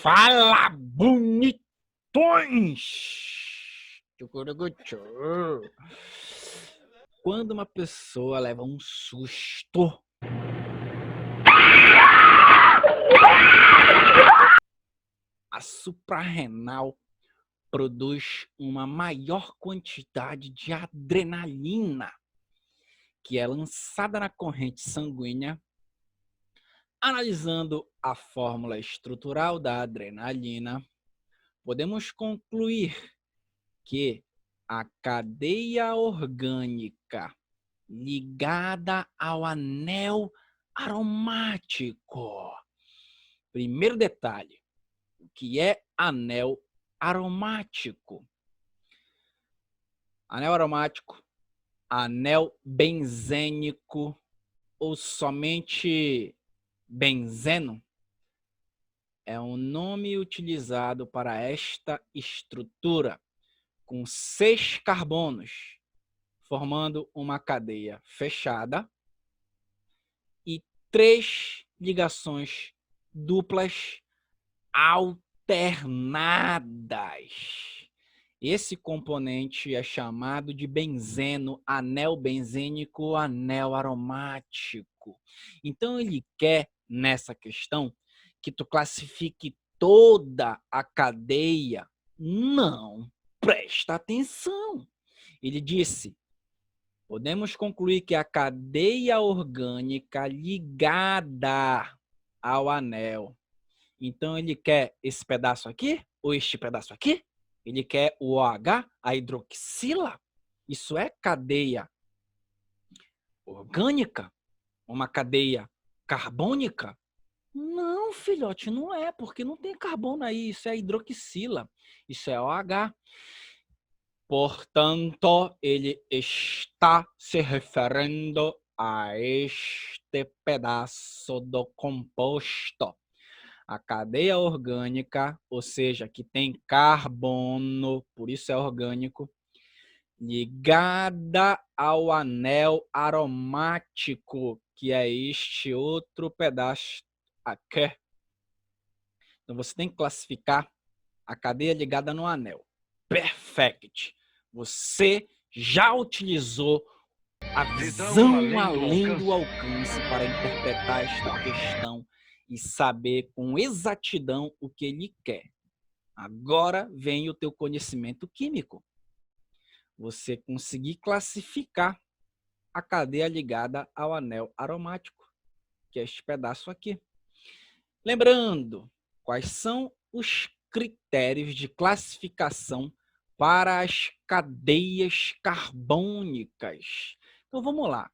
Fala, bonitões! Quando uma pessoa leva um susto, a suprarrenal produz uma maior quantidade de adrenalina, que é lançada na corrente sanguínea. Analisando a fórmula estrutural da adrenalina, podemos concluir que a cadeia orgânica ligada ao anel aromático. Primeiro detalhe, o que é anel aromático? Anel aromático, anel benzênico ou somente benzeno é um nome utilizado para esta estrutura com 6 carbonos, formando uma cadeia fechada e 3 ligações duplas alternadas. Esse componente é chamado de benzeno, anel benzênico, anel aromático. Então ele quer, nessa questão, que tu classifique toda a cadeia. Não, presta atenção. Ele disse: podemos concluir que a cadeia orgânica ligada ao anel. Então, ele quer esse pedaço aqui ou este pedaço aqui? Ele quer o OH, a hidroxila? Isso é cadeia orgânica? Uma cadeia carbônica? Não, filhote, não é, porque não tem carbono aí. Isso é hidroxila, isso é OH. Portanto, ele está se referindo a este pedaço do composto. A cadeia orgânica, ou seja, que tem carbono, por isso é orgânico, ligada ao anel aromático, que é este outro pedaço aqui. Então, você tem que classificar a cadeia ligada no anel. Perfect. Você já utilizou a visão além do alcance para interpretar esta questão e saber com exatidão o que ele quer. Agora vem o teu conhecimento químico. Você conseguir classificar a cadeia ligada ao anel aromático, que é este pedaço aqui. Lembrando, quais são os critérios de classificação para as cadeias carbônicas? Então vamos lá.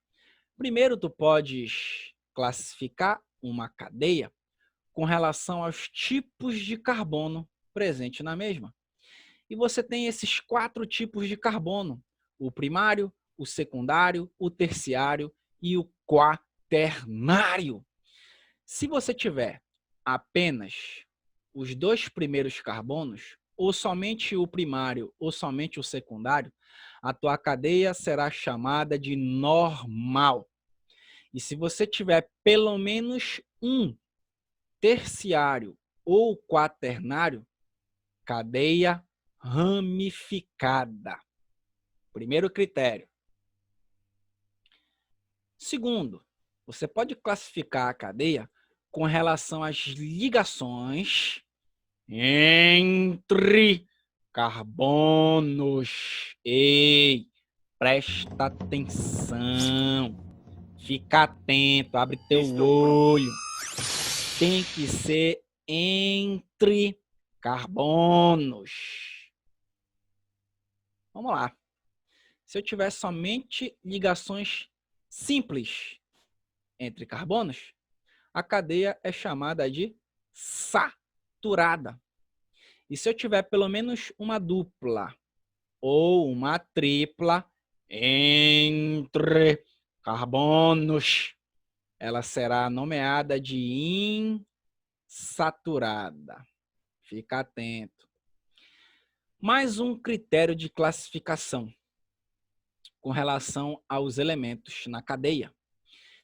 Primeiro, tu podes classificar uma cadeia com relação aos tipos de carbono presente na mesma. E você tem esses 4 tipos de carbono: o primário, o secundário, o terciário e o quaternário. Se você tiver apenas os 2 primeiros carbonos, ou somente o primário ou somente o secundário, a tua cadeia será chamada de normal. E se você tiver pelo menos um terciário ou quaternário, cadeia ramificada. Primeiro critério. Segundo, você pode classificar a cadeia com relação às ligações entre carbonos. Ei, presta atenção. Fica atento, abre teu olho. Tem que ser entre carbonos. Vamos lá. Se eu tiver somente ligações simples entre carbonos, a cadeia é chamada de saturada. E se eu tiver pelo menos uma dupla ou uma tripla entre carbonos, ela será nomeada de insaturada. Fica atento. Mais um critério de classificação com relação aos elementos na cadeia.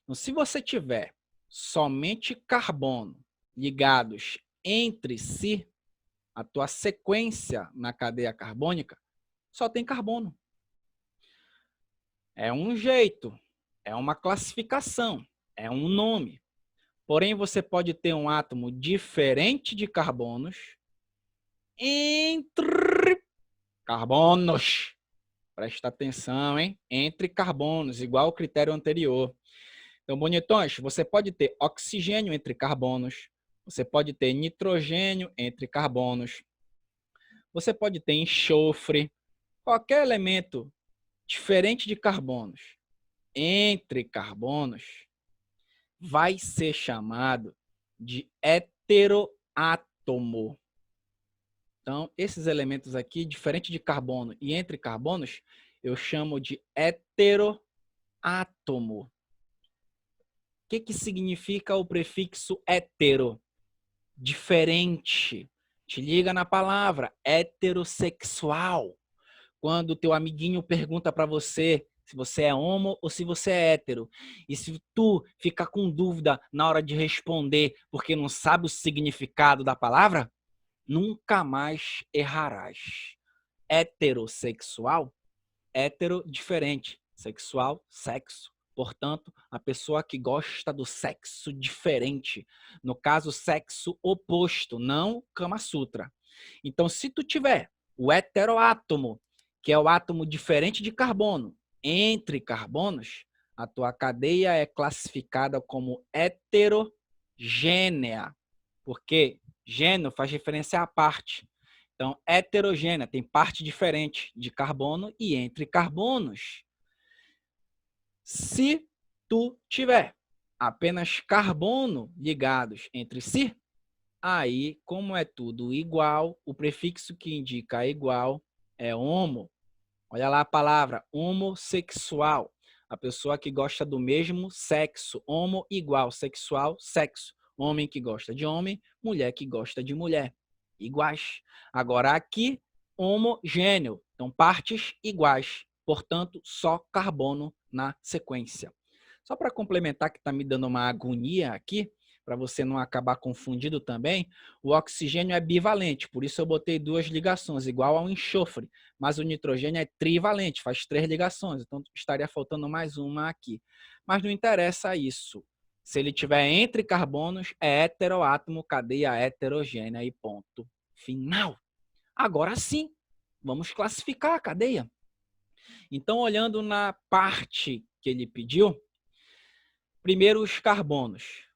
Então, se você tiver somente carbono ligados entre si, a tua sequência na cadeia carbônica, só tem carbono. É um jeito, é uma classificação, é um nome. Porém, você pode ter um átomo diferente de carbonos entre carbonos. Presta atenção, hein? Entre carbonos, igual o critério anterior. Então, bonitões, você pode ter oxigênio entre carbonos, você pode ter nitrogênio entre carbonos, você pode ter enxofre, qualquer elemento diferente de carbonos entre carbonos vai ser chamado de heteroátomo. Então, esses elementos aqui, diferente de carbono e entre carbonos, eu chamo de heteroátomo. O que significa o prefixo hetero? Diferente. Te liga na palavra, heterossexual. Quando o teu amiguinho pergunta para você se você é homo ou se você é hétero. E se tu ficar com dúvida na hora de responder porque não sabe o significado da palavra, nunca mais errarás. Heterossexual, hétero, diferente. Sexual, sexo. Portanto, a pessoa que gosta do sexo diferente. No caso, sexo oposto, não Kama Sutra. Então, se tu tiver o heteroátomo, que é o átomo diferente de carbono, entre carbonos, a tua cadeia é classificada como heterogênea. Porque gênero faz referência à parte. Então, heterogênea tem parte diferente de carbono e entre carbonos. Se tu tiver apenas carbono ligados entre si, aí, como é tudo igual, o prefixo que indica igual é homo. Olha lá a palavra, homossexual. A pessoa que gosta do mesmo sexo. Homo igual, sexual, sexo. Homem que gosta de homem, mulher que gosta de mulher. Iguais. Agora aqui, homogêneo. Então, partes iguais. Portanto, só carbono na sequência. Só para complementar, que está me dando uma agonia aqui, para você não acabar confundido também, o oxigênio é bivalente, por isso eu botei duas ligações, igual ao enxofre, mas o nitrogênio é trivalente, faz 3 ligações, então estaria faltando mais uma aqui. Mas não interessa isso. Se ele tiver entre carbonos, é heteroátomo, cadeia heterogênea e ponto final. Agora sim, vamos classificar a cadeia. Então, olhando na parte que ele pediu, primeiro os carbonos.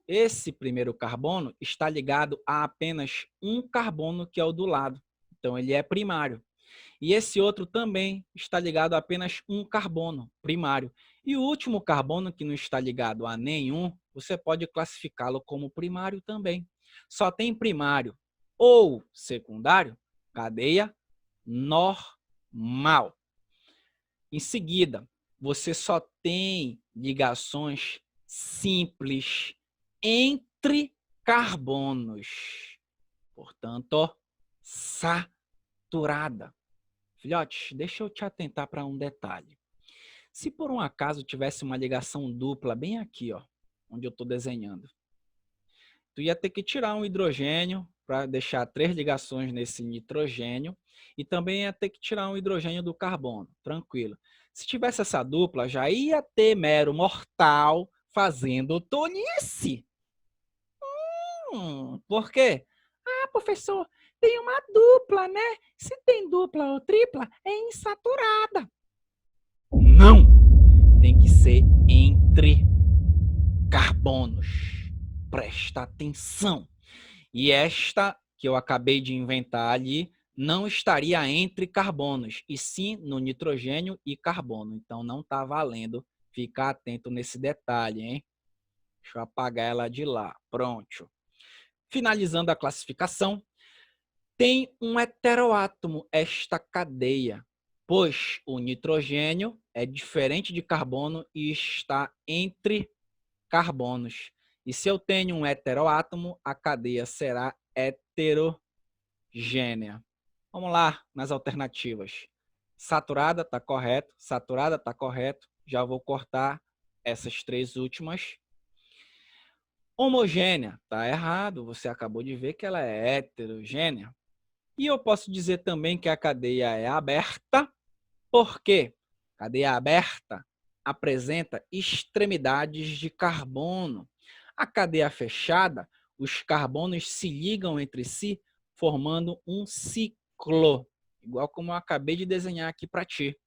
Esse primeiro carbono está ligado a apenas um carbono, que é o do lado. Então, ele é primário. E esse outro também está ligado a apenas um carbono, primário. E o último carbono, que não está ligado a nenhum, você pode classificá-lo como primário também. Só tem primário ou secundário, cadeia normal. Em seguida, você só tem ligações simples entre carbonos. Portanto, saturada. Filhotes, deixa eu te atentar para um detalhe. Se por um acaso tivesse uma ligação dupla bem aqui, ó, onde eu estou desenhando, tu ia ter que tirar um hidrogênio para deixar 3 ligações nesse nitrogênio e também ia ter que tirar um hidrogênio do carbono, tranquilo. Se tivesse essa dupla, já ia ter mero mortal fazendo tolice. Por quê? Ah, professor, tem uma dupla, né? Se tem dupla ou tripla, é insaturada. Não! Tem que ser entre carbonos. Presta atenção. E esta que eu acabei de inventar ali não estaria entre carbonos, e sim no nitrogênio e carbono. Então não está valendo. Ficar atento nesse detalhe, hein? Deixa eu apagar ela de lá. Pronto. Finalizando a classificação, tem um heteroátomo esta cadeia, pois o nitrogênio é diferente de carbono e está entre carbonos. E se eu tenho um heteroátomo, a cadeia será heterogênea. Vamos lá nas alternativas. Saturada está correto, saturada está correto. Já vou cortar essas 3 últimas. Homogênea, tá errado, você acabou de ver que ela é heterogênea. E eu posso dizer também que a cadeia é aberta, porque cadeia aberta apresenta extremidades de carbono. A cadeia fechada, os carbonos se ligam entre si, formando um ciclo, igual como eu acabei de desenhar aqui para ti.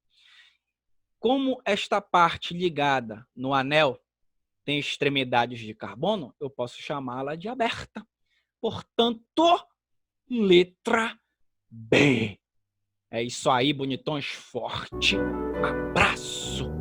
Como esta parte ligada no anel tem extremidades de carbono, eu posso chamá-la de aberta. Portanto, letra B. É isso aí, bonitões. Forte abraço!